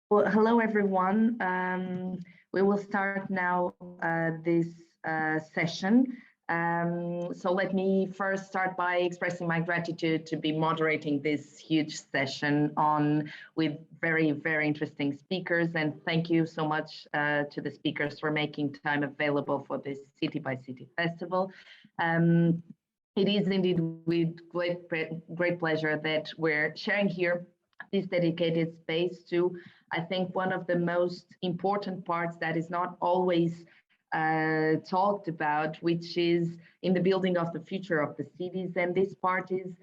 Well, hello, everyone. We will start now this session. So let me first start by expressing my gratitude to be moderating this huge session with very, very interesting speakers. And thank you so much to the speakers for making time available for this City by City Festival. It is indeed with great pleasure that we're sharing here this dedicated space to, I think, one of the most important parts that is not always talked about, which is in the building of the future of the cities. And this part is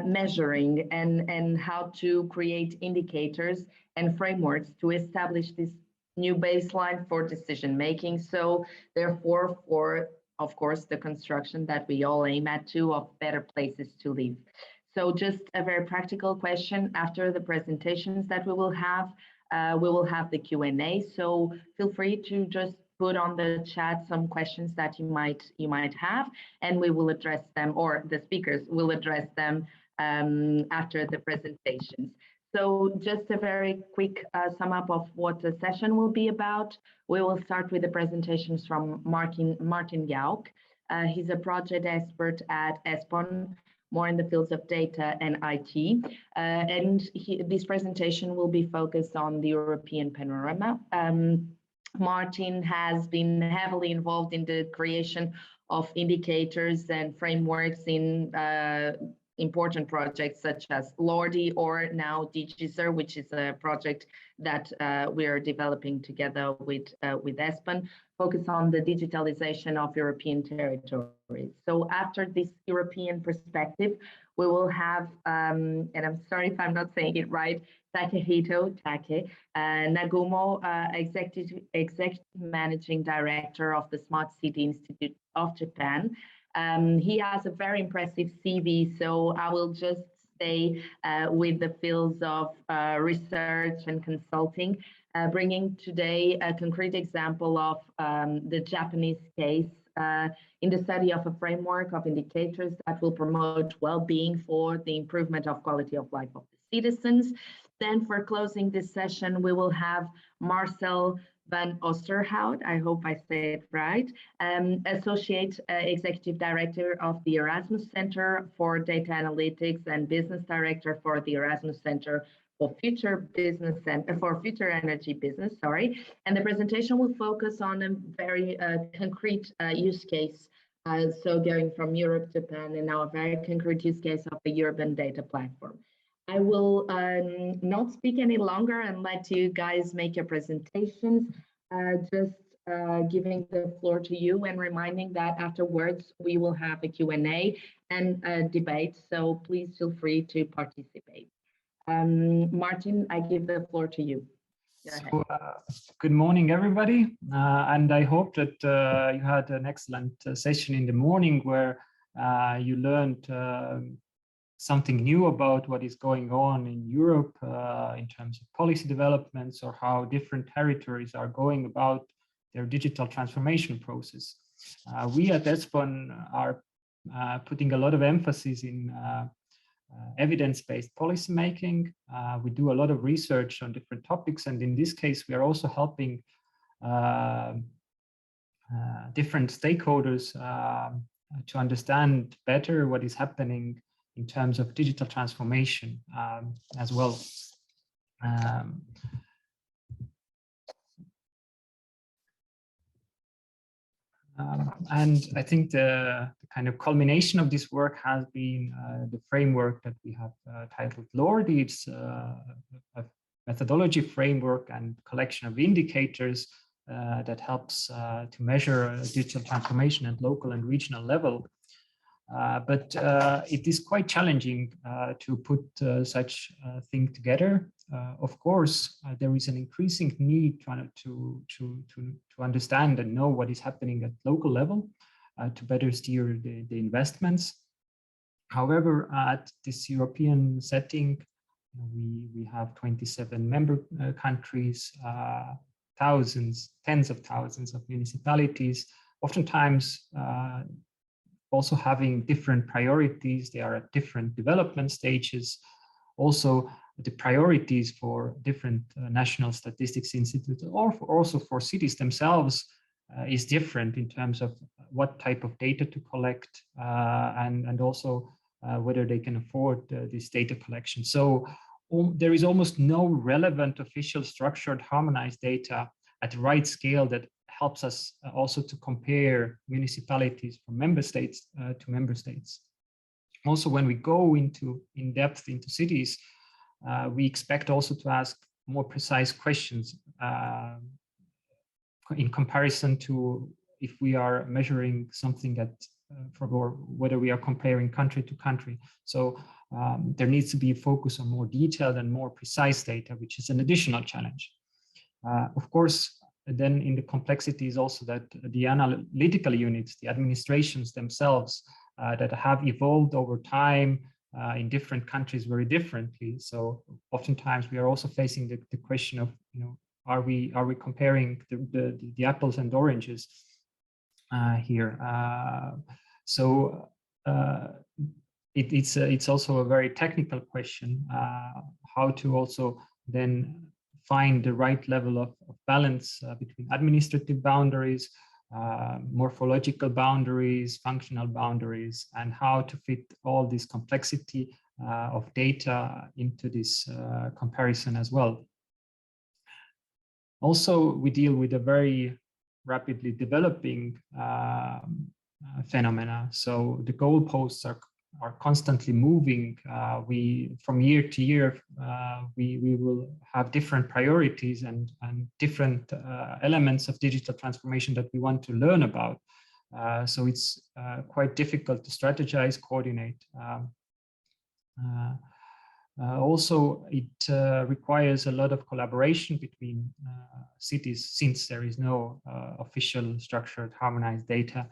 measuring and how to create indicators and frameworks to establish this new baseline for decision making. So therefore, for, of course, the construction that we all aim at too, of better places to live. So just a very practical question: after the presentations that we will have the Q&A. So feel free to just put on the chat some questions that you might have, and we will address them, or the speakers will address them after the presentations. So just a very quick sum up of what the session will be about. We will start with the presentations from Martin Gauk. He's a project expert at ESPON, more in the fields of data and IT. This presentation will be focused on the European panorama. Martin has been heavily involved in the creation of indicators and frameworks in important projects such as LORDI, or now DigiSer, which is a project that we are developing together with ESPON, focus on the digitalization of European territories. So after this European perspective, we will have, and I'm sorry if I'm not saying it right, Takehito Nagumo, Executive Managing Director of the Smart City Institute of Japan. He has a very impressive CV, so I will just stay with the fields of research and consulting, bringing today a concrete example of the Japanese case in the study of a framework of indicators that will promote well-being for the improvement of quality of life of the citizens. Then for closing this session, we will have Marcel van Oosterhout, I hope I say it right, Associate Executive Director of the Erasmus Center for Data Analytics and Business Director for the Erasmus Center for Future Business and for Future Energy Business, sorry. And the presentation will focus on a very concrete use case. So going from Europe, Japan, and now a very concrete use case of the urban data platform. I will not speak any longer and let you guys make your presentations, just giving the floor to you and reminding that afterwards we will have a Q&A and a debate, so please feel free to participate. Martin, I give the floor to you. So, good morning, everybody, and I hope that you had an excellent session in the morning where you learned something new about what is going on in Europe in terms of policy developments, or how different territories are going about their digital transformation process. We at ESPON are putting a lot of emphasis in evidence-based policymaking. We do a lot of research on different topics, and in this case, we are also helping different stakeholders to understand better what is happening in terms of digital transformation as well. And I think the kind of culmination of this work has been the framework that we have titled LORDI. It's a methodology framework and collection of indicators that helps to measure digital transformation at local and regional level. But it is quite challenging to put such a thing together. Of course, there is an increasing need to understand and know what is happening at local level to better steer the investments. However, at this European setting, we have 27 member countries, thousands, tens of thousands of municipalities, oftentimes also having different priorities. They are at different development stages. also the priorities for different national statistics institutes, or also for cities themselves, is different in terms of what type of data to collect, and also whether they can afford this data collection. So there is almost no relevant official structured harmonized data at the right scale that helps us also to compare municipalities from member states to member states. Also, when we go in depth into cities, we expect also to ask more precise questions in comparison to if we are measuring something at or whether we are comparing country to country. So there needs to be a focus on more detailed and more precise data, which is an additional challenge. Of course, then in the complexity is also that the analytical units, the administrations themselves that have evolved over time in different countries very differently. So oftentimes we are also facing the question of, are we comparing the apples and oranges here? So it's also a very technical question, how to also then find the right level of balance between administrative boundaries, morphological boundaries, functional boundaries, and how to fit all this complexity of data into this comparison as well. Also, we deal with a very rapidly developing phenomena. So the goalposts are constantly moving. From year to year, we will have different priorities and different elements of digital transformation that we want to learn about. So it's quite difficult to strategize, coordinate. Also, it requires a lot of collaboration between cities, since there is no official structured harmonized data.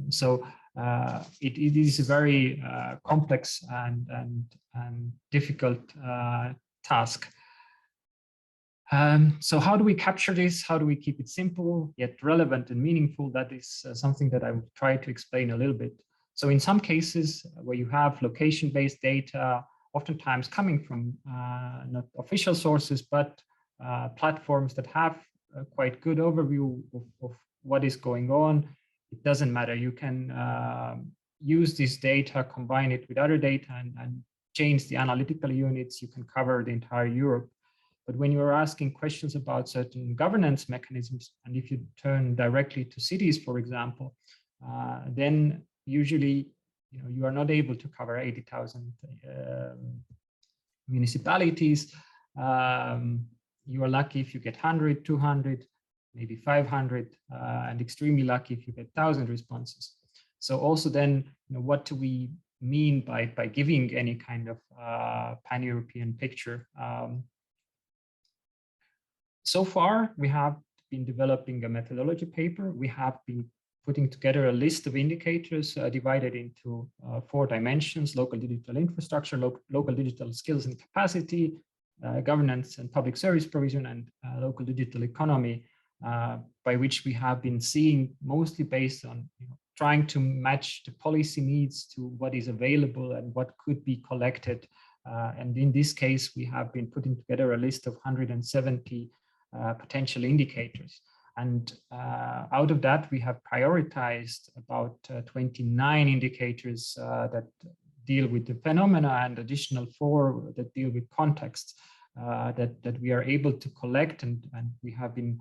So it is a very complex and difficult task. So how do we capture this? How do we keep it simple yet relevant and meaningful? That is something that I will try to explain a little bit. So in some cases where you have location-based data, oftentimes coming from not official sources, but platforms that have a quite good overview of what is going on, it doesn't matter. You can use this data, combine it with other data, and change the analytical units. You can cover the entire Europe. But when you're asking questions about certain governance mechanisms, and if you turn directly to cities, for example, then usually you are not able to cover 80,000 municipalities. You are lucky if you get 100, 200, maybe 500, and extremely lucky if you get 1,000 responses. So also then, what do we mean by giving any kind of pan-European picture? So far, we have been developing a methodology paper. We have been putting together a list of indicators divided into 4 dimensions: local digital infrastructure, local digital skills and capacity, governance and public service provision, and local digital economy, by which we have been seeing, mostly based on trying to match the policy needs to what is available and what could be collected. And in this case, we have been putting together a list of 170 potential indicators. And out of that, we have prioritized about 29 indicators that deal with the phenomena, and additional 4 that deal with context that we are able to collect. And we have been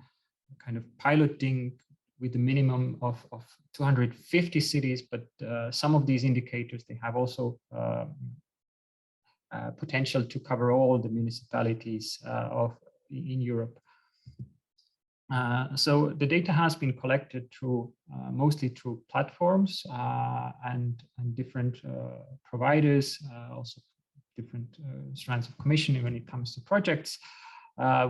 kind of piloting with a minimum of 250 cities, but some of these indicators, they have also potential to cover all the municipalities in Europe. So the data has been collected through mostly through platforms and different providers, also different strands of commissioning when it comes to projects.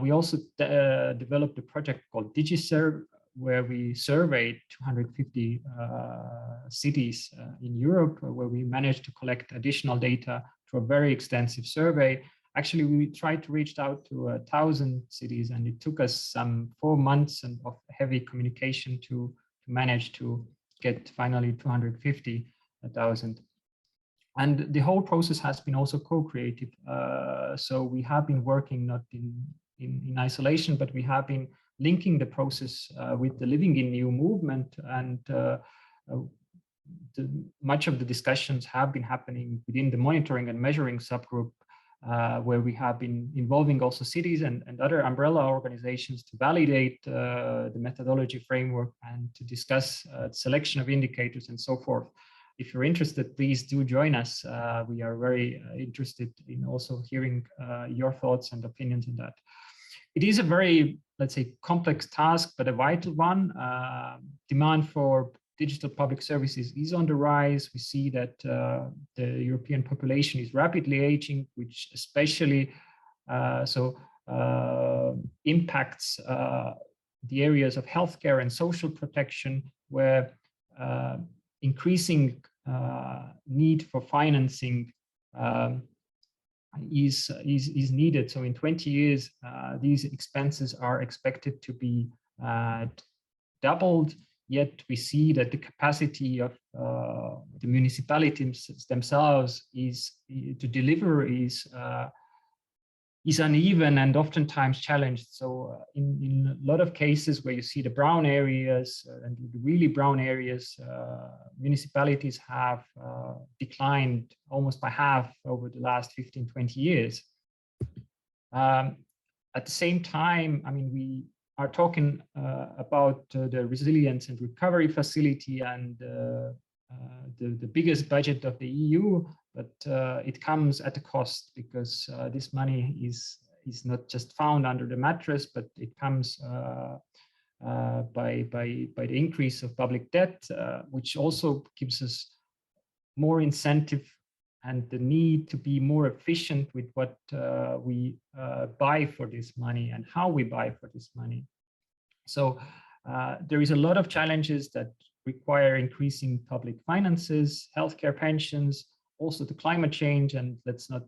We also developed a project called DigiServe, where we surveyed 250 cities in Europe, where we managed to collect additional data through a very extensive survey. Actually, we tried to reach out to 1,000 cities, and it took us some 4 months of heavy communication to manage to get finally 250,000. And the whole process has been also co-creative. So we have been working not in isolation, but we have been linking the process with the Living in New movement, and much of the discussions have been happening within the monitoring and measuring subgroup, where we have been involving also cities and other umbrella organizations to validate the methodology framework and to discuss selection of indicators and so forth. If you're interested, please do join us. We are very interested in also hearing your thoughts and opinions on that. It is a very, let's say, complex task, but a vital one. Demand for digital public services is on the rise. We see that the European population is rapidly aging, which especially impacts the areas of healthcare and social protection, where increasing need for financing is needed. So in 20 years, these expenses are expected to be doubled. Yet we see that the capacity of the municipalities themselves to deliver is uneven and oftentimes challenged. So in a lot of cases where you see the brown areas and the really brown areas, municipalities have declined almost by half over the last 15, 20 years. At the same time, I mean, we are talking about the resilience and recovery facility and the biggest budget of the EU, but it comes at a cost, because this money is not just found under the mattress, but it comes by the increase of public debt, which also gives us more incentive and the need to be more efficient with what we buy for this money and how we buy for this money. So there is a lot of challenges that require increasing public finances, healthcare, pensions, also the climate change, and let's not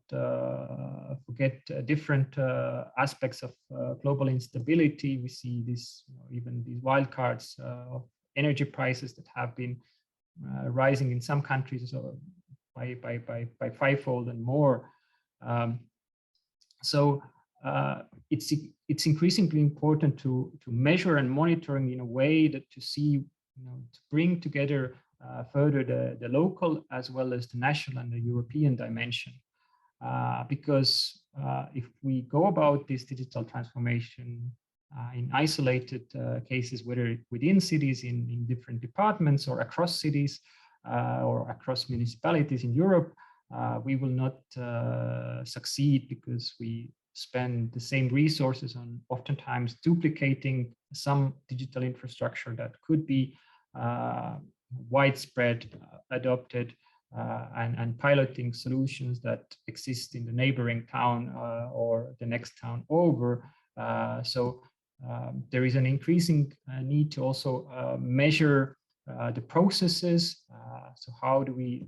forget different aspects of global instability. We see this, even these wildcards of energy prices that have been rising in some countries by fivefold and more. It's increasingly important to measure and monitoring in a way that to see, to bring together further the local as well as the national and the European dimension. Because if we go about this digital transformation in isolated cases, whether within cities, in different departments, or across cities, or across municipalities in Europe, we will not succeed, because we spend the same resources on oftentimes duplicating some digital infrastructure that could be widespread, adopted, and piloting solutions that exist in the neighboring town or the next town over. There is an increasing need to also measure the processes. So how do we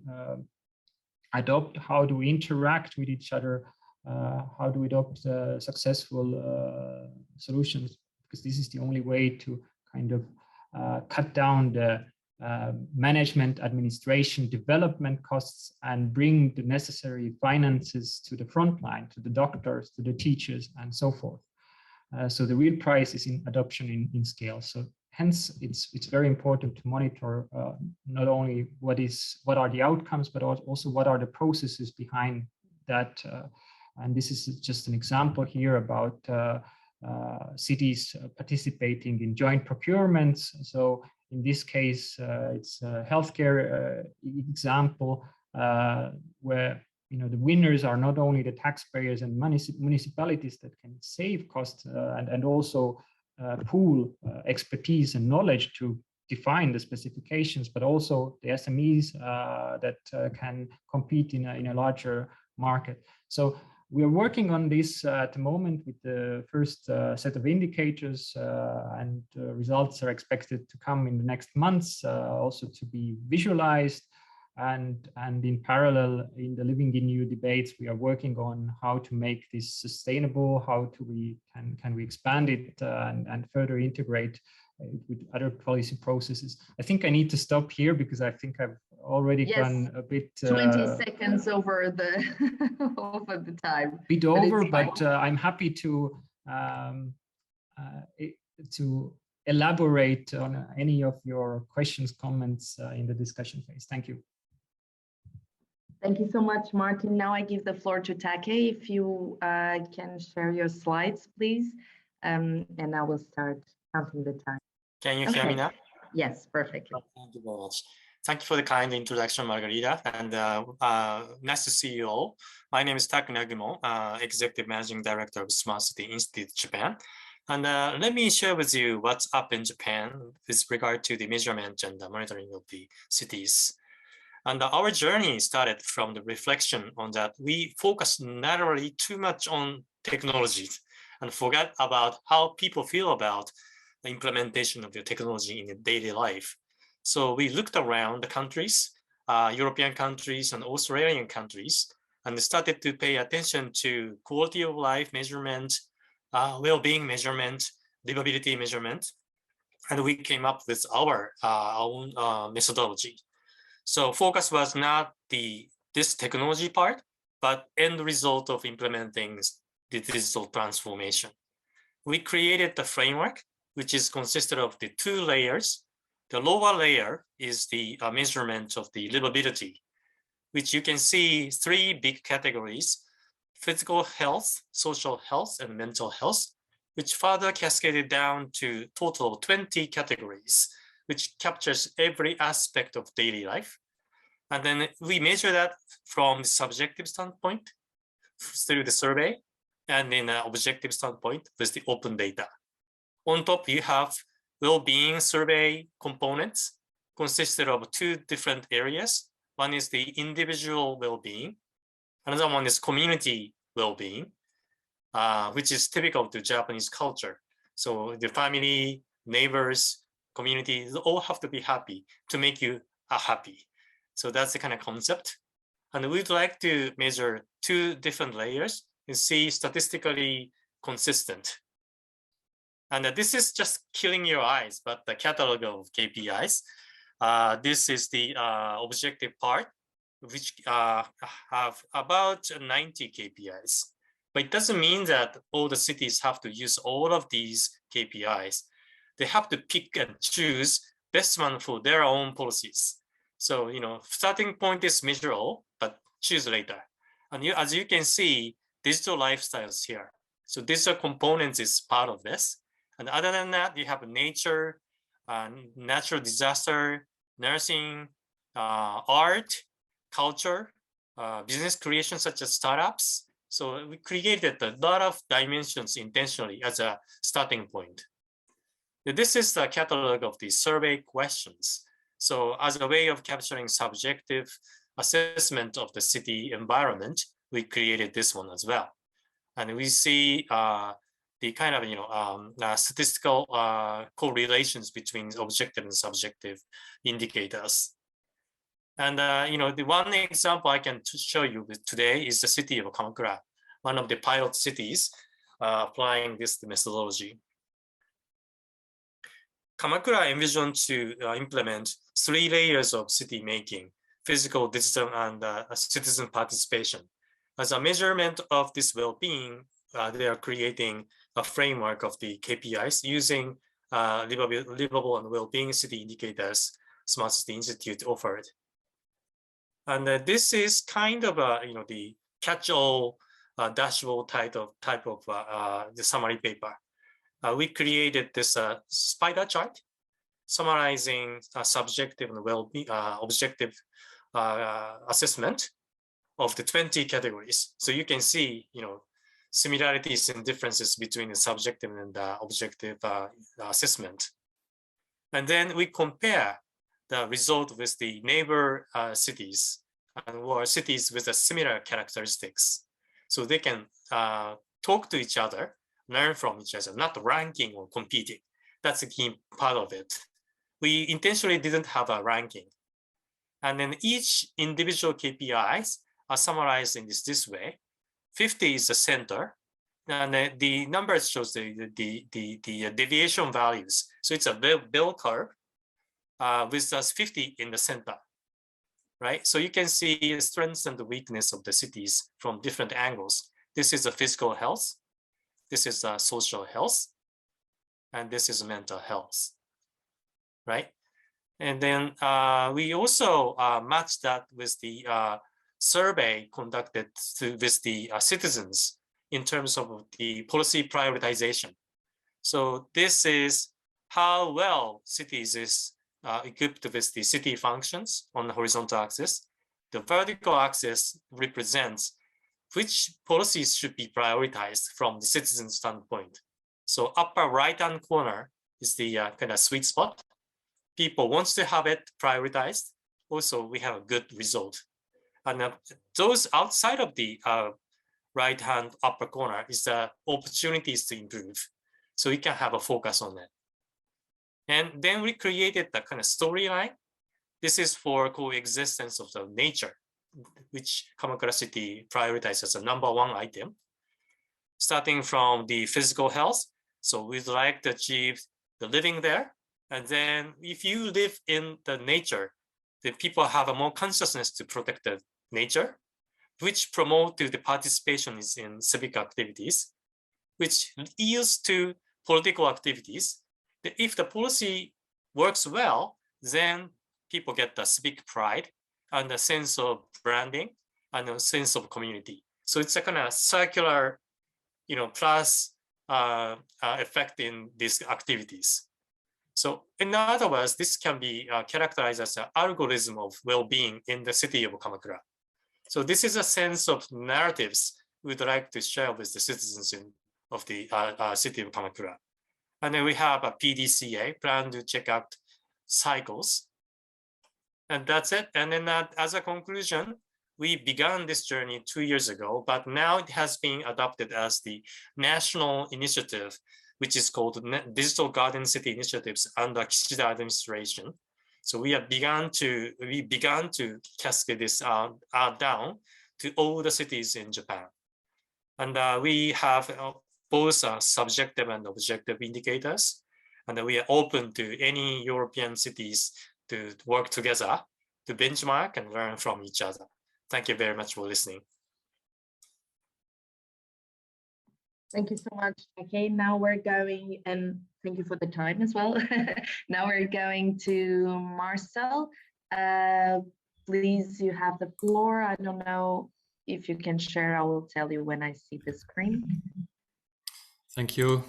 adopt, how do we interact with each other, how do we adopt successful solutions, because this is the only way to kind of cut down the management, administration, development costs, and bring the necessary finances to the front line, to the doctors, to the teachers, and so forth. So the real prize is in adoption in scale. So hence, it's very important to monitor not only what are the outcomes, but also what are the processes behind that. And this is just an example here about cities participating in joint procurements. So in this case, it's a healthcare example where the winners are not only the taxpayers and municipalities that can save costs and also pool expertise and knowledge to define the specifications, but also the SMEs that can compete in a larger market. So we are working on this at the moment with the first set of indicators, and results are expected to come in the next months, also to be visualized. And in parallel, in the Living in New debates, we are working on how to make this sustainable, how can we expand it and further integrate with other policy processes. I think I need to stop here because I think I've already gone a bit 20 seconds over the over the time. Bit over, but I'm happy to elaborate on any of your questions, comments in the discussion phase. Thank you. Thank you so much, Martin. Now I give the floor to Take. If you can share your slides, please, and I will start counting the time. Can you hear me now? Yes, perfectly. Thank you very much. Thank you for the kind introduction, Margarida, and nice to see you all. My name is Nagumo, Executive Managing Director of Smart City Institute Japan. And let me share with you what's up in Japan with regard to the measurement and the monitoring of the cities. And our journey started from the reflection on that we focus narrowly too much on technologies and forget about how people feel about the implementation of the technology in the daily life. So we looked around the countries, European countries and Australian countries, and started to pay attention to quality of life measurement, well-being measurement, livability measurement, and we came up with our own methodology. So focus was not this technology part, but end result of implementing the digital transformation. We created the framework, which is consisted of the 2 layers. The lower layer is the measurement of the livability, which you can see 3 big categories: physical health, social health, and mental health, which further cascaded down to total of 20 categories, which captures every aspect of daily life. And then we measure that from the subjective standpoint through the survey, and in an objective standpoint with the open data. On top, you have well-being survey components consisted of 2 different areas. One is the individual well-being. Another one is community well-being, which is typical to Japanese culture. So the family, neighbors, communities all have to be happy to make you happy. So that's the kind of concept. And we'd like to measure 2 different layers and see statistically consistent. And this is just killing your eyes, but the catalog of KPIs. This is the objective part, which have about 90 KPIs. But it doesn't mean that all the cities have to use all of these KPIs. They have to pick and choose best one for their own policies. So, starting point is measure all, but choose later. And as you can see, digital lifestyles here. So digital components is part of this. And other than that, you have nature, natural disaster, nursing, art, culture, business creation such as startups. So we created a lot of dimensions intentionally as a starting point. This is the catalog of the survey questions. So as a way of capturing subjective assessment of the city environment, we created this one as well. And we see the kind of statistical correlations between objective and subjective indicators. And the one example I can show you today is the city of Kamakura, one of the pilot cities applying this methodology. Kamakura envisioned to implement 3 layers of city making: physical, digital, and citizen participation. As a measurement of this well-being, they are creating a framework of the KPIs using livable and well-being city indicators Smart City Institute offered. And this is kind of the catch-all dashboard type of the summary paper. We created this spider chart summarizing subjective and well-being objective assessment of the 20 categories. So you can see, similarities and differences between the subjective and the objective assessment. And then we compare the result with the neighbor cities or cities with a similar characteristics. So they can talk to each other, learn from each other, not ranking or competing. That's a key part of it. We intentionally didn't have a ranking. And then each individual KPIs are summarized in this way. 50 is the center, and the numbers shows the deviation values. So it's a bell curve with us 50 in the center, right? So you can see the strengths and the weakness of the cities from different angles. This is a physical health. This is a social health. And this is mental health, right? And then we also matched that with the survey conducted with the citizens in terms of the policy prioritization. So this is how well cities is equipped with the city functions on the horizontal axis. The vertical axis represents which policies should be prioritized from the citizen standpoint. So upper right-hand corner is the kind of sweet spot. People wants to have it prioritized. Also, we have a good result. And those outside of the right-hand upper corner is the opportunities to improve. So we can have a focus on that. And then we created the kind of storyline. This is for coexistence of the nature, which Kamakura City prioritizes as a #1 item. Starting from the physical health. So we'd like to achieve the living there. And then if you live in the nature, then people have a more consciousness to protect the nature, which promote to the participation in civic activities, which yields to political activities. If the policy works well, then people get the civic pride and a sense of branding and a sense of community. So it's a kind of circular, plus effect in these activities. So in other words, this can be characterized as an algorithm of well-being in the city of Kamakura. So this is a sense of narratives we'd like to share with the citizens of the city of Kamakura. And then we have a PDCA, plan to check out cycles. And that's it. And then as a conclusion, we began this journey 2 years ago, but now it has been adopted as the national initiative, which is called Digital Garden City Initiatives under Kishida administration. So we began to cascade this down to all the cities in Japan. And we have both subjective and objective indicators. And we are open to any European cities to work together to benchmark and learn from each other. Thank you very much for listening. Thank you so much. Okay, now we're going, and thank you for the time as well. Now we're going to Marcel. Please, you have the floor. I don't know if you can share. I will tell you when I see the screen. Thank you.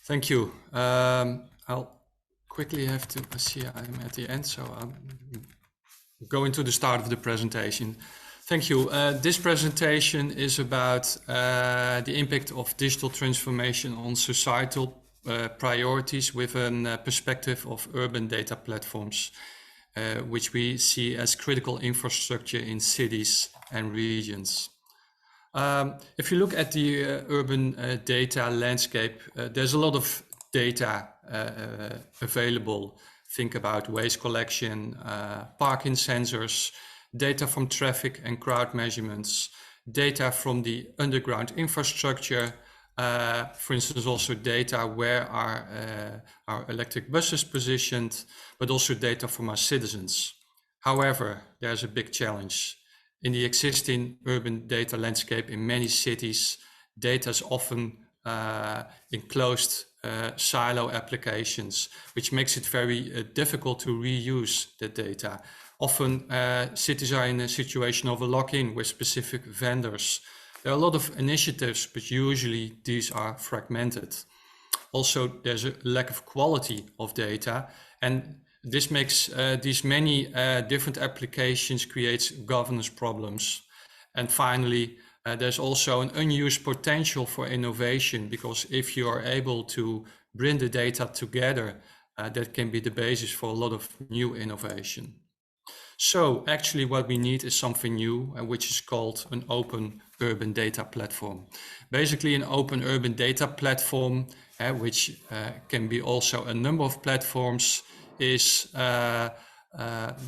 Thank you. I'll quickly have to see I'm at the end, so I'm going to the start of the presentation. Thank you. This presentation is about the impact of digital transformation on societal priorities with a perspective of urban data platforms, which we see as critical infrastructure in cities and regions. If you look at the urban data landscape, there's a lot of data available. Think about waste collection, parking sensors, data from traffic and crowd measurements, data from the underground infrastructure, for instance, also data where our electric buses positioned, but also data from our citizens. However, there's a big challenge. In the existing urban data landscape in many cities, data is often in closed silo applications, which makes it very difficult to reuse the data. Often cities are in a situation of a lock-in with specific vendors. There are a lot of initiatives, but usually these are fragmented. Also, there's a lack of quality of data, and this makes these many different applications creates governance problems. And finally, there's also an unused potential for innovation, because if you are able to bring the data together, that can be the basis for a lot of new innovation. So actually what we need is something new, which is called an open urban data platform. Basically an open urban data platform, which can be also a number of platforms, is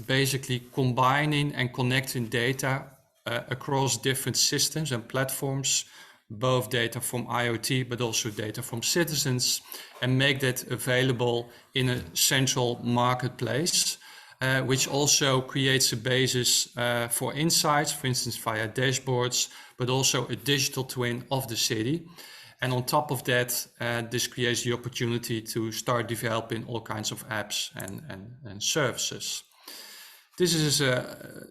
basically combining and connecting data across different systems and platforms both data from IoT, but also data from citizens, and make that available in a central marketplace, which also creates a basis for insights, for instance, via dashboards, but also a digital twin of the city. And on top of that, this creates the opportunity to start developing all kinds of apps and services. This is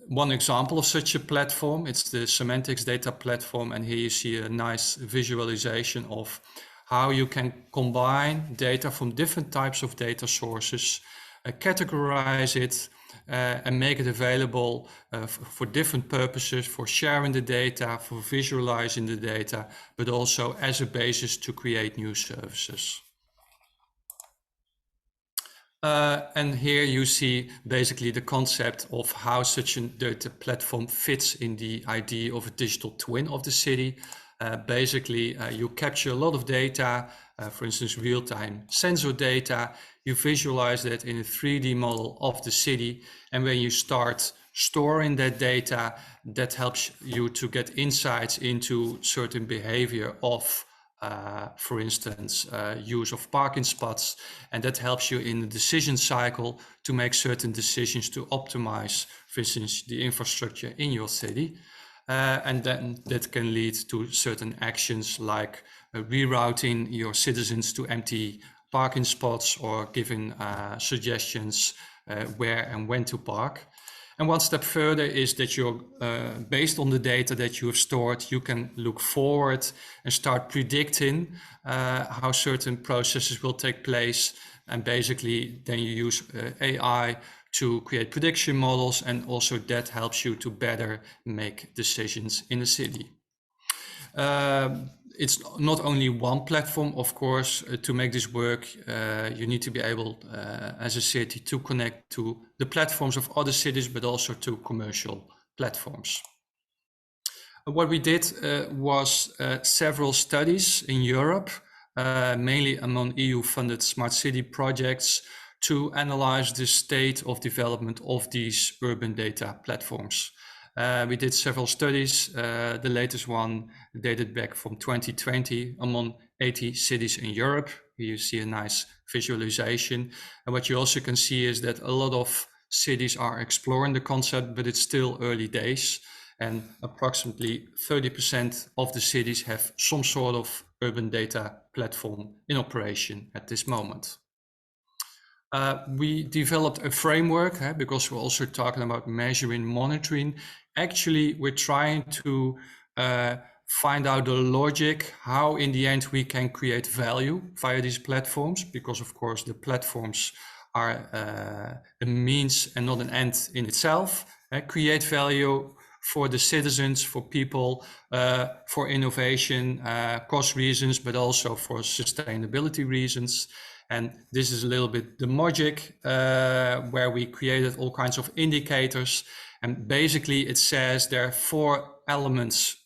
one example of such a platform. It's the Semantics data platform. And here you see a nice visualization of how you can combine data from different types of data sources, categorize it, and make it available for different purposes, for sharing the data, for visualizing the data, but also as a basis to create new services. And here you see basically the concept of how such a data platform fits in the idea of a digital twin of the city. Basically, you capture a lot of data, for instance, real-time sensor data. You visualize that in a 3D model of the city. And when you start storing that data, that helps you to get insights into certain behavior of for instance, use of parking spots, and that helps you in the decision cycle to make certain decisions to optimize, for instance, the infrastructure in your city. And then that can lead to certain actions like rerouting your citizens to empty parking spots or giving suggestions where and when to park. And one step further is that you're, based on the data that you have stored, you can look forward and start predicting how certain processes will take place. And basically, then you use AI to create prediction models, and also that helps you to better make decisions in the city. It's not only one platform, of course. To make this work, you need to be able, as a city, to connect to the platforms of other cities, but also to commercial platforms. What we did was several studies in Europe, mainly among EU-funded smart city projects, to analyze the state of development of these urban data platforms. We did several studies. The latest one dated back from 2020 among 80 cities in Europe. Here you see a nice visualization. And what you also can see is that a lot of cities are exploring the concept, but it's still early days. And approximately 30% of the cities have some sort of urban data platform in operation at this moment. We developed a framework because we're also talking about measuring, monitoring. Actually, we're trying to find out the logic, how in the end we can create value via these platforms, because of course the platforms are a means and not an end in itself. Create value for the citizens, for people, for innovation, cost reasons, but also for sustainability reasons. And this is a little bit the logic where we created all kinds of indicators. And basically it says there are 4 elements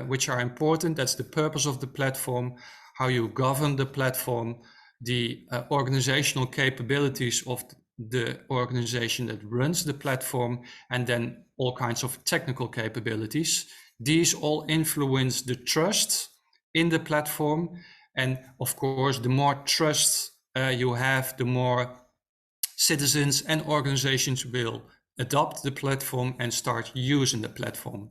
which are important. That's the purpose of the platform, how you govern the platform, the organizational capabilities of the organization that runs the platform, and then all kinds of technical capabilities. These all influence the trust in the platform. And of course, the more trust you have, the more citizens and organizations will adopt the platform and start using the platform.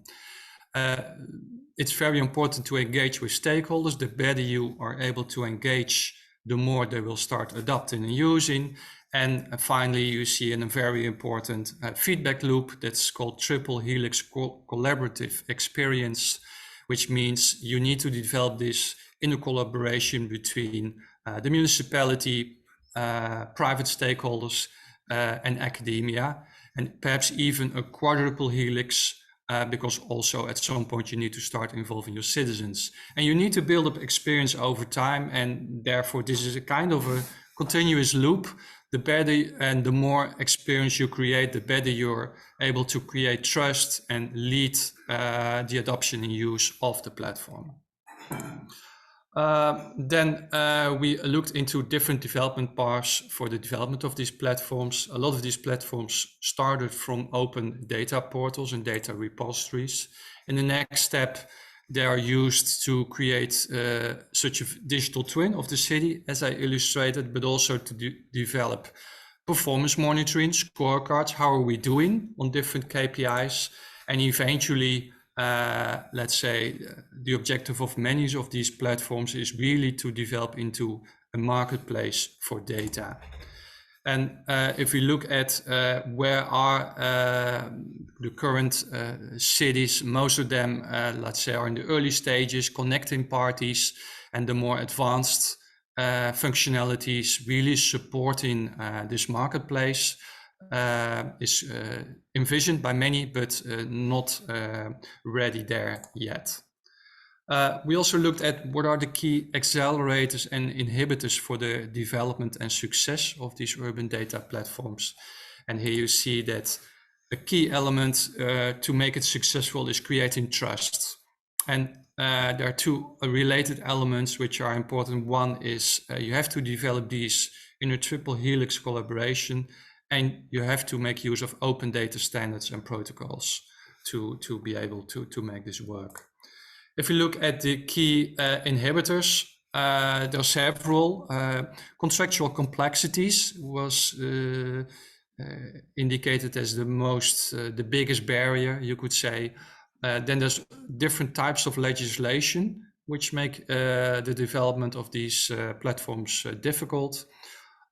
It's very important to engage with stakeholders. The better you are able to engage, the more they will start adopting and using. And finally, you see in a very important feedback loop that's called triple helix collaborative experience, which means you need to develop this in a collaboration between the municipality, private stakeholders, and academia, and perhaps even a quadruple helix, because also at some point you need to start involving your citizens. And you need to build up experience over time, and therefore this is a kind of a continuous loop. The better and the more experience you create, the better you're able to create trust and lead the adoption and use of the platform. Then we looked into different development paths for the development of these platforms. A lot of these platforms started from open data portals and data repositories. In the next step, They are used to create such a digital twin of the city, as I illustrated, but also to develop performance monitoring, scorecards, how are we doing on different KPIs, and eventually, let's say, the objective of many of these platforms is really to develop into a marketplace for data. And if we look at where are the current cities, most of them, let's say, are in the early stages, connecting parties, and the more advanced functionalities really supporting this marketplace is envisioned by many, but not ready there yet. We also looked at what are the key accelerators and inhibitors for the development and success of these urban data platforms. And here you see that a key element to make it successful is creating trust. And there are two related elements which are important. One is you have to develop these in a triple helix collaboration, and you have to make use of open data standards and protocols to be able to make this work. If we look at the key inhibitors, there are several. Contractual complexities was indicated as the biggest barrier, you could say. Then there's different types of legislation which make the development of these platforms difficult.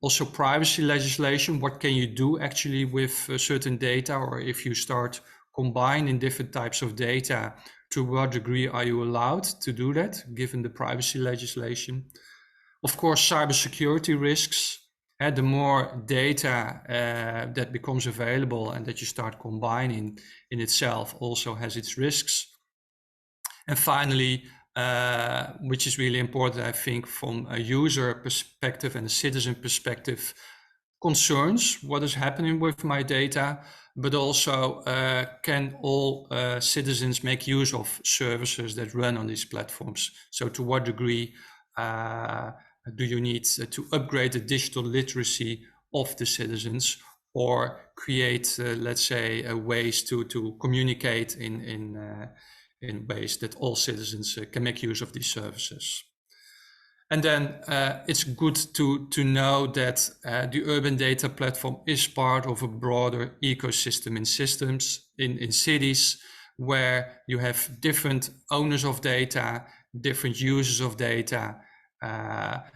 Also privacy legislation, what can you do actually with certain data, or if you start combining different types of data, to what degree are you allowed to do that, given the privacy legislation? Of course, cybersecurity risks. The more data that becomes available and that you start combining in itself also has its risks. And finally, which is really important, I think, from a user perspective and a citizen perspective, concerns, what is happening with my data, but also can all citizens make use of services that run on these platforms? So to what degree do you need to upgrade the digital literacy of the citizens, or create, let's say, ways to communicate in ways that all citizens can make use of these services? And then it's good to know that the urban data platform is part of a broader ecosystem in cities, where you have different owners of data, different users of data.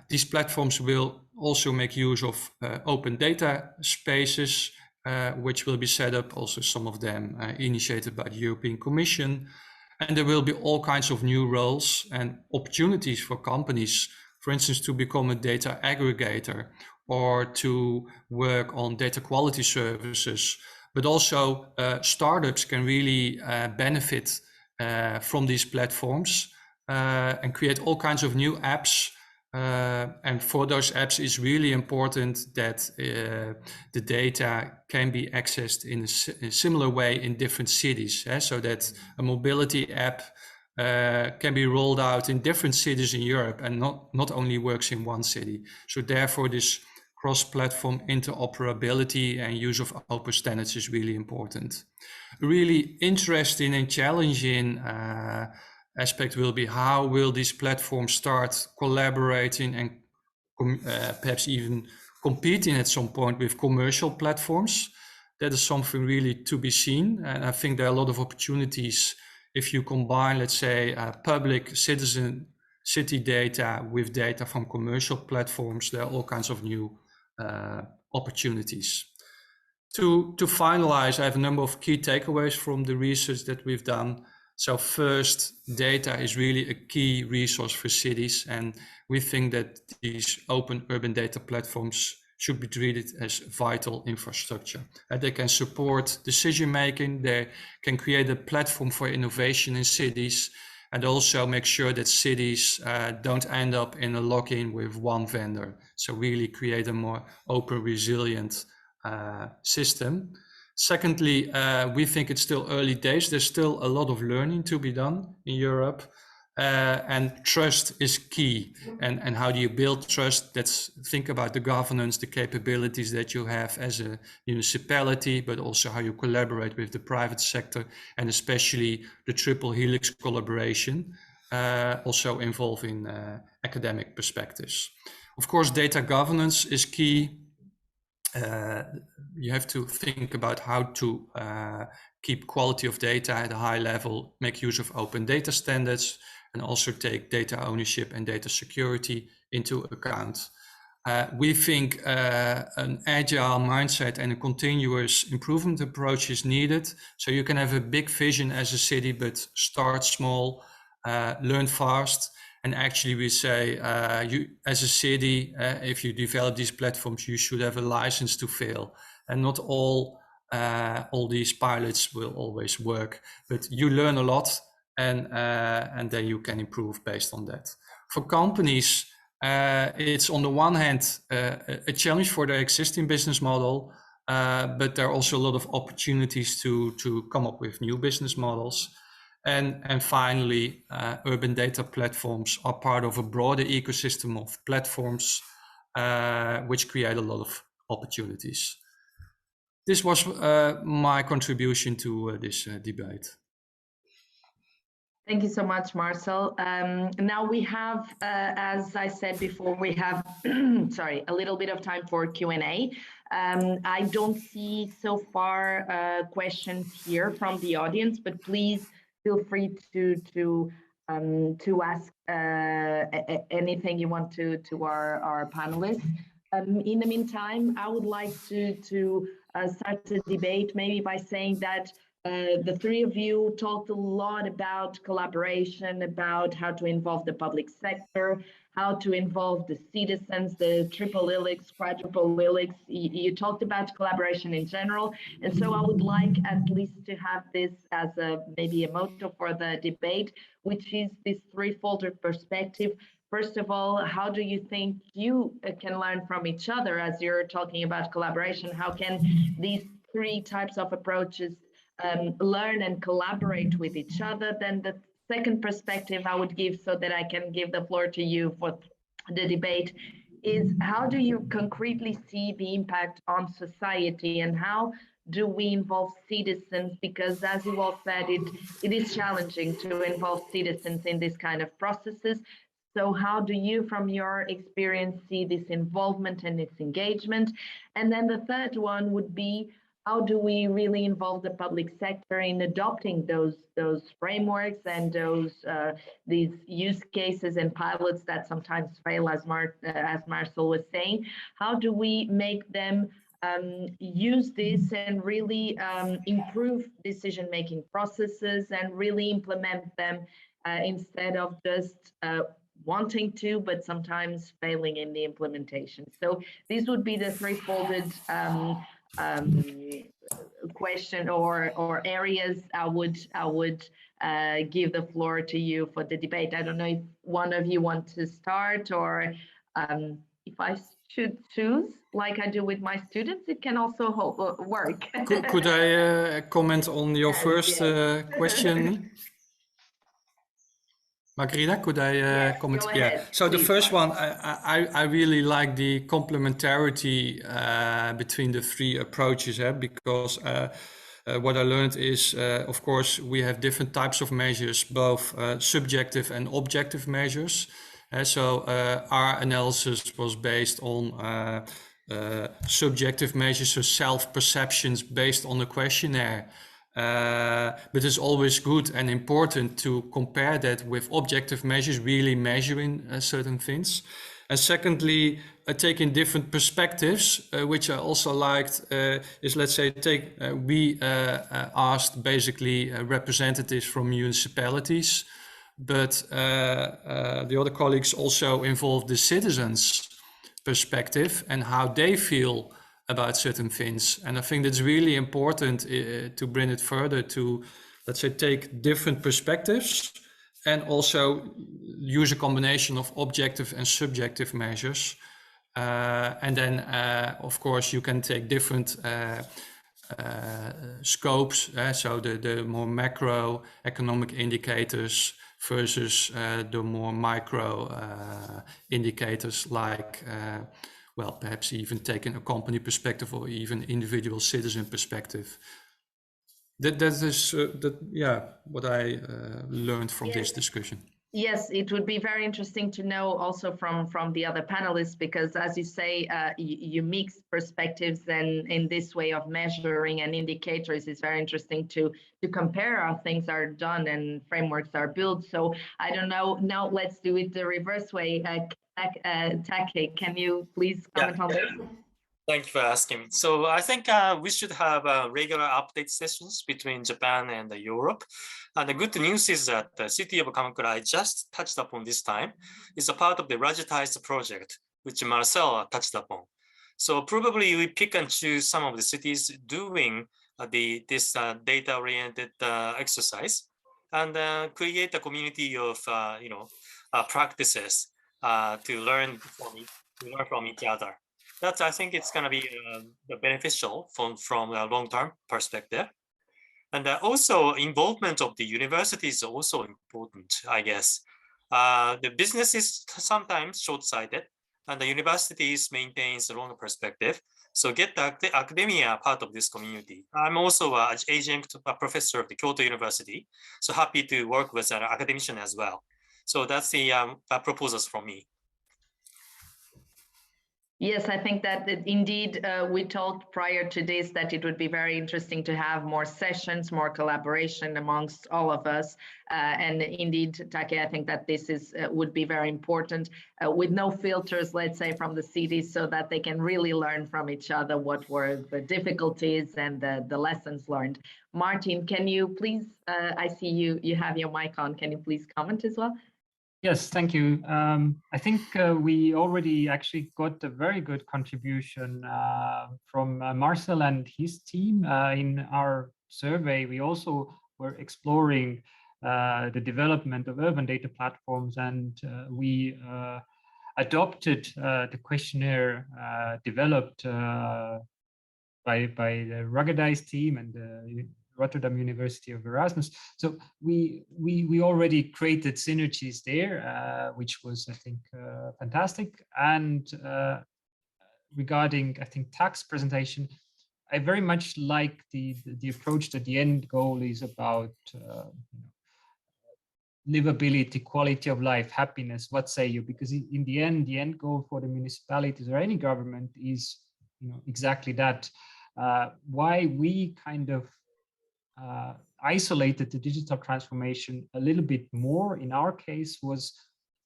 These platforms will also make use of open data spaces, which will be set up, also some of them initiated by the European Commission. And there will be all kinds of new roles and opportunities for companies, for instance, to become a data aggregator or to work on data quality services. But also startups can really benefit from these platforms and create all kinds of new apps. And for those apps, it's really important that the data can be accessed in a similar way in different cities, so that a mobility app can be rolled out in different cities in Europe and not only works in one city. So therefore, this cross-platform interoperability and use of open standards is really important. A really interesting and challenging aspect will be how will these platforms start collaborating and perhaps even competing at some point with commercial platforms. That is something really to be seen. And I think there are a lot of opportunities if you combine, let's say, public city data with data from commercial platforms. There are all kinds of new opportunities. To finalize, I have a number of key takeaways from the research that we've done. So first, data is really a key resource for cities, and we think that these open urban data platforms should be treated as vital infrastructure. And they can support decision making, they can create a platform for innovation in cities, and also make sure that cities don't end up in a lock-in with one vendor. So really create a more open, resilient system. Secondly, we think it's still early days. There's still a lot of learning to be done in Europe. And trust is key. And how do you build trust? Let's think about the governance, the capabilities that you have as a municipality, but also how you collaborate with the private sector, and especially the triple helix collaboration, also involving academic perspectives. Of course, data governance is key. You have to think about how to keep quality of data at a high level, make use of open data standards, and also take data ownership and data security into account. We think an agile mindset and a continuous improvement approach is needed. So you can have a big vision as a city, but start small, learn fast. And actually we say, you as a city, if you develop these platforms, you should have a license to fail. And not all these pilots will always work, but you learn a lot, and then you can improve based on that. For companies, it's on the one hand a challenge for their existing business model, but there are also a lot of opportunities to come up with new business models. And finally, urban data platforms are part of a broader ecosystem of platforms, which create a lot of opportunities. This was my contribution to this debate. Thank you so much, Marcel. Now we have, as I said before, we have, sorry, a little bit of time for Q&A. I don't see so far questions here from the audience, but please feel free to ask anything you want to our panelists. In the meantime, I would like to start the debate maybe by saying that the three of you talked a lot about collaboration, about how to involve the public sector, how to involve the citizens, the triple helix, quadruple helix. You talked about collaboration in general. And so I would like at least to have this as maybe a motto for the debate, which is this threefold perspective. First of all, how do you think you can learn from each other as you're talking about collaboration? How can these three types of approaches learn and collaborate with each other? Then the second perspective I would give, so that I can give the floor to you for the debate, is how do you concretely see the impact on society, and how do we involve citizens? Because as you all said, it is challenging to involve citizens in this kind of processes. So how do you, from your experience, see this involvement and its engagement? And then the third one would be, how do we really involve the public sector in adopting those frameworks and these use cases and pilots that sometimes fail, as Marcel was saying? How do we make them use this and really improve decision-making processes and really implement them instead of just wanting to, but sometimes failing in the implementation? So these would be the three-folded question or areas I would give the floor to you for the debate. I don't know if one of you want to start, or if I should choose like I do with my students, it can also work. Could I comment on your first question? Margarida, could I comment? Go ahead, So please. The first one, I really like the complementarity between the three approaches, because what I learned is, of course, we have different types of measures, both subjective and objective measures. So our analysis was based on subjective measures, so self-perceptions based on the questionnaire. But it's always good and important to compare that with objective measures, really measuring certain things. And secondly, taking different perspectives, which I also liked, is, let's say, we asked basically representatives from municipalities, but the other colleagues also involved the citizens' perspective and how they feel about certain things. And I think that's really important to bring it further to, let's say, take different perspectives and also use a combination of objective and subjective measures. And then, of course, you can take different scopes, so the more macroeconomic indicators versus the more micro indicators like, well, perhaps even taking a company perspective or even individual citizen perspective. That is what I learned from this discussion. Yes, it would be very interesting to know also from the other panelists, because as you say, you mix perspectives, and in this way of measuring and indicators, it's very interesting to compare how things are done and frameworks are built. So I don't know, now let's do it the reverse way. Take, can you please comment on this? Thank you for asking. So I think we should have regular update sessions between Japan and Europe. And the good news is that the city of Kamakura, I just touched upon this time, is a part of the Rajatized project, which Marcel touched upon. So probably we pick and choose some of the cities doing this data-oriented exercise, and create a community of practices to learn from each other. That's, I think it's going to be beneficial from a long-term perspective. And also involvement of the university is also important, I guess. The business is sometimes short-sighted, and the universities maintains a longer perspective. So get the academia part of this community. I'm also an adjunct professor of the Kyoto University, so happy to work with an academician as well. So that's the proposals from me. Yes, I think that indeed we talked prior to this that it would be very interesting to have more sessions, more collaboration amongst all of us. And indeed, Take, I think that this is would be very important with no filters, let's say, from the cities, so that they can really learn from each other what were the difficulties and the lessons learned. Martin, can you please, I see you have your mic on, can you please comment as well? Yes, thank you. I think we already actually got a very good contribution from Marcel and his team. In our survey, we also were exploring the development of urban data platforms, and we adopted the questionnaire developed by the ruggedized team and the Rotterdam University of Erasmus. So we already created synergies there, which was, I think, fantastic. And regarding, I think, tax presentation, I very much like the approach that the end goal is about livability, quality of life, happiness. What say you? Because in the end goal for the municipalities or any government is, exactly that. Why we kind of isolated the digital transformation a little bit more in our case was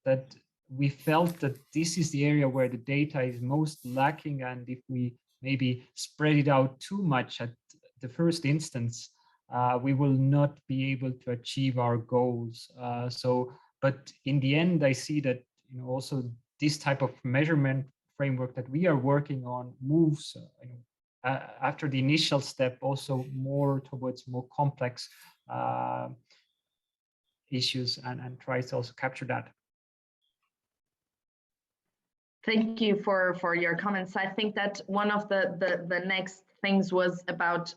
that we felt that this is the area where the data is most lacking, and if we maybe spread it out too much at the first instance, we will not be able to achieve our goals. But in the end, I see that also this type of measurement framework that we are working on moves after the initial step also more towards more complex issues and tries to also capture that. Thank you for your comments. I think that one of the next things was about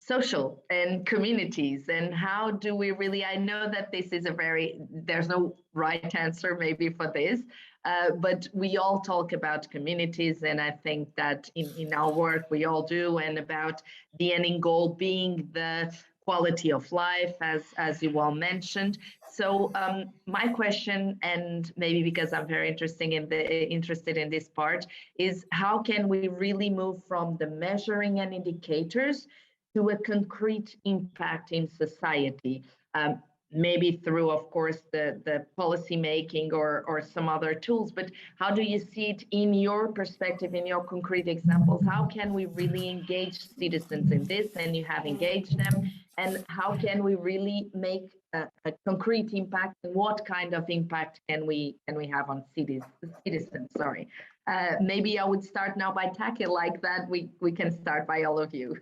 social and communities, and how do we really, I know that this is there's no right answer maybe for this, but we all talk about communities, and I think that in our work we all do, and about the ending goal being the quality of life, as you all mentioned. So my question, and maybe because I'm very interested in this part, is how can we really move from the measuring and indicators to a concrete impact in society? Maybe through, of course, the policy making or some other tools, but how do you see it in your perspective, in your concrete examples? How can we really engage citizens in this, and you have engaged them, and how can we really make a concrete impact, and what kind of impact can we have on citizens? Sorry. Maybe I would start now by Take, like that we can start by all of you.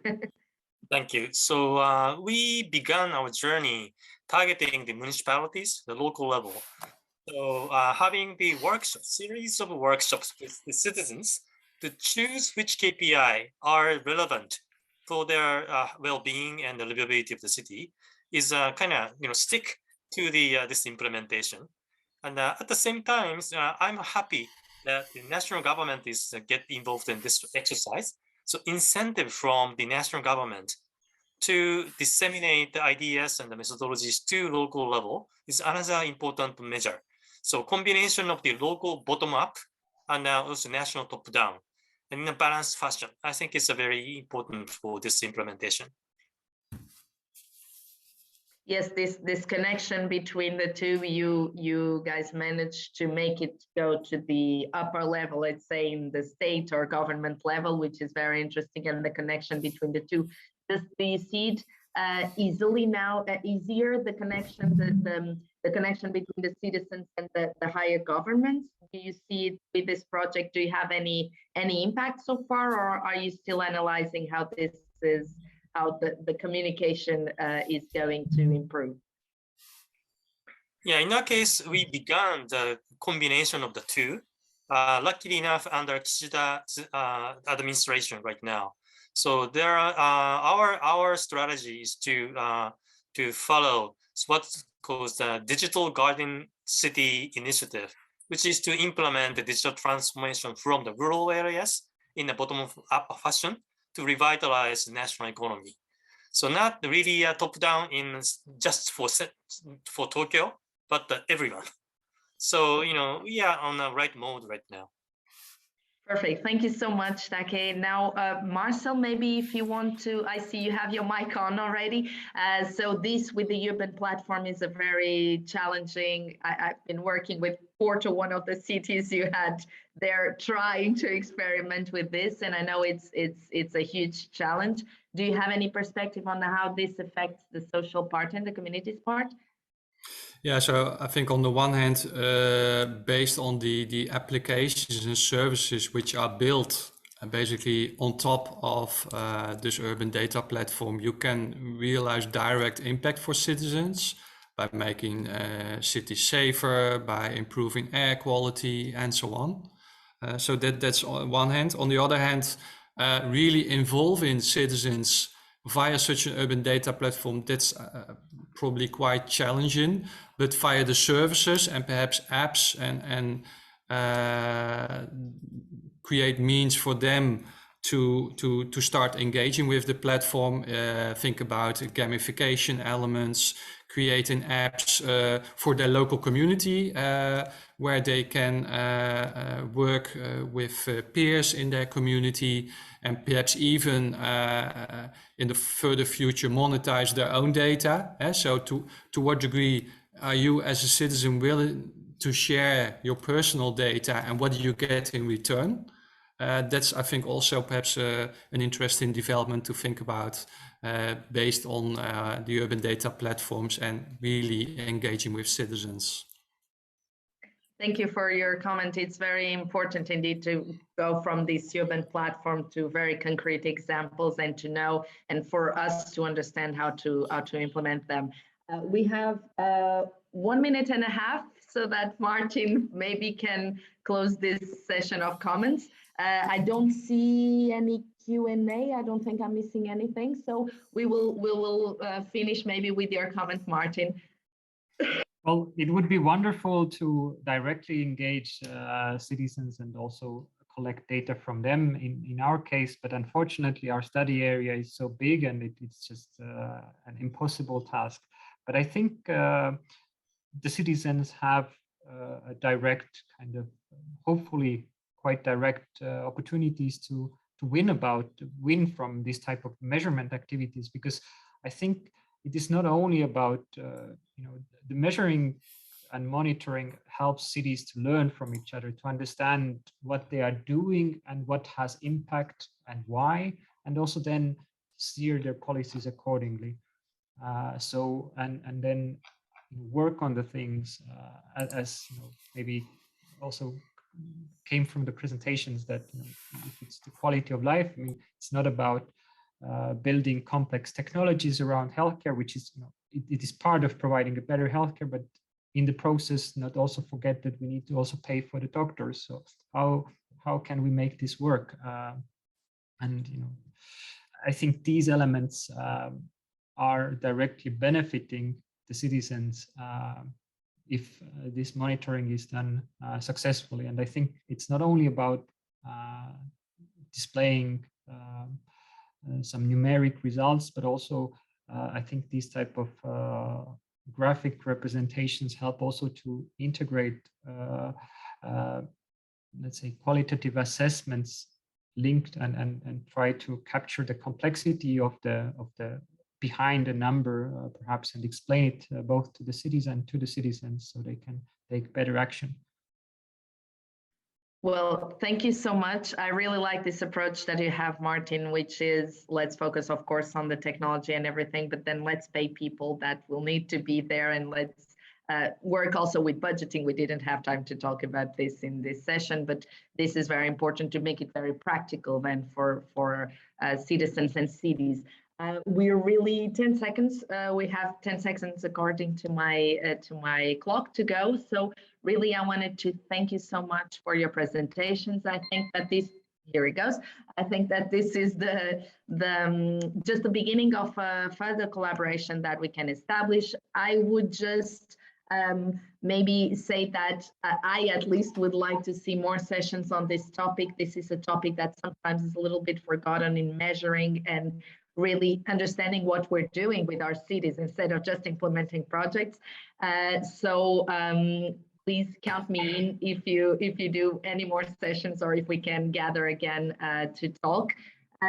Thank you. So we began our journey targeting the municipalities, the local level. So having the series of workshops with the citizens to choose which KPI are relevant for their well-being and the livability of the city is kind of stick to the this implementation. And at the same time, I'm happy that the national government is get involved in this exercise. So incentive from the national government to disseminate the ideas and the methodologies to local level is another important measure. So combination of the local bottom up and also national top down, and in a balanced fashion, I think it's a very important for this implementation. Yes, this connection between the two, you guys managed to make it go to the upper level, let's say in the state or government level, which is very interesting, and the connection between the two. Do you see it easily now, easier, the connection, the connection between the citizens and the higher governments? Do you see it with this project? Do you have any impact so far, or are you still analyzing how this is, how the communication is going to improve? Yeah, in our case, we began the combination of the two. Luckily enough, under Kishida's administration right now. So there are our strategy is to follow what's called the Digital Garden City Initiative, which is to implement the digital transformation from the rural areas in a bottom-up fashion to revitalize the national economy. So not really top-down in just for Tokyo, but everyone. So, you know, we are on the right mode right now. Perfect. Thank you so much, Take. Now, Marcel, maybe if you want to, I see you have your mic on already. So this with the urban platform is a very challenging, I've been working with Porto, one of the cities you had there, trying to experiment with this. And I know it's a huge challenge. Do you have any perspective on how this affects the social part and the communities part? Yeah, so I think on the one hand, based on the applications and services which are built basically on top of this urban data platform, you can realize direct impact for citizens by making cities safer, by improving air quality and so on. So that's on one hand. On the other hand, really involving citizens via such an urban data platform, that's probably quite challenging, but via the services and perhaps apps and create means for them to start engaging with the platform. Think about gamification elements, creating apps for their local community where they can work with peers in their community, and perhaps even in the further future monetize their own data. So to what degree are you as a citizen willing to share your personal data, and what do you get in return? That's, I think, also perhaps an interesting development to think about based on the urban data platforms and really engaging with citizens. Thank you for your comment. It's very important indeed to go from this urban platform to very concrete examples and to know, and for us to understand how to implement them. We have 1.5 minutes so that Martin maybe can close this session of comments. I don't see any Q&A. I don't think I'm missing anything. So we will finish maybe with your comment, Martin. Well, it would be wonderful to directly engage citizens and also collect data from them in our case, but unfortunately our study area is so big and it's just an impossible task. But I think the citizens have a direct kind of, hopefully quite direct opportunities to win from this type of measurement activities, because I think it is not only about the measuring and monitoring helps cities to learn from each other, to understand what they are doing and what has impact and why, and also then steer their policies accordingly. And then work on the things as maybe also came from the presentations, that if it's the quality of life, I mean, it's not about building complex technologies around healthcare, which is it is part of providing a better healthcare, but in the process not also forget that we need to also pay for the doctors. So how can we make this work? And I think these elements are directly benefiting the citizens if this monitoring is done successfully. And I think it's not only about displaying some numeric results, but also I think these type of graphic representations help also to integrate, let's say, qualitative assessments linked and try to capture the complexity of the behind a number, perhaps, and explain it both to the cities and to the citizens so they can take better action. Well, thank you so much. I really like this approach that you have, Martin, which is let's focus, of course, on the technology and everything, but then let's pay people that will need to be there, and let's work also with budgeting. We didn't have time to talk about this in this session, but this is very important to make it very practical then for citizens and cities. We're really 10 seconds. We have 10 seconds according to my clock to go. So really, I wanted to thank you so much for your presentations. I think that this, here it goes. I think that this is just the beginning of a further collaboration that we can establish. I would just maybe say that I at least would like to see more sessions on this topic. This is a topic that sometimes is a little bit forgotten in measuring and really understanding what we're doing with our cities instead of just implementing projects. Please count me in if you do any more sessions, or if we can gather again to talk.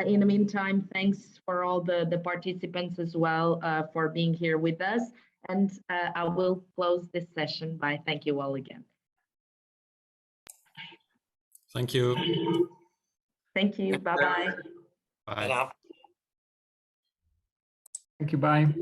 In the meantime, thanks for all the participants as well for being here with us. And I will close this session by thank you all again. Thank you. Thank you. Bye-bye. Bye. Thank you. Bye.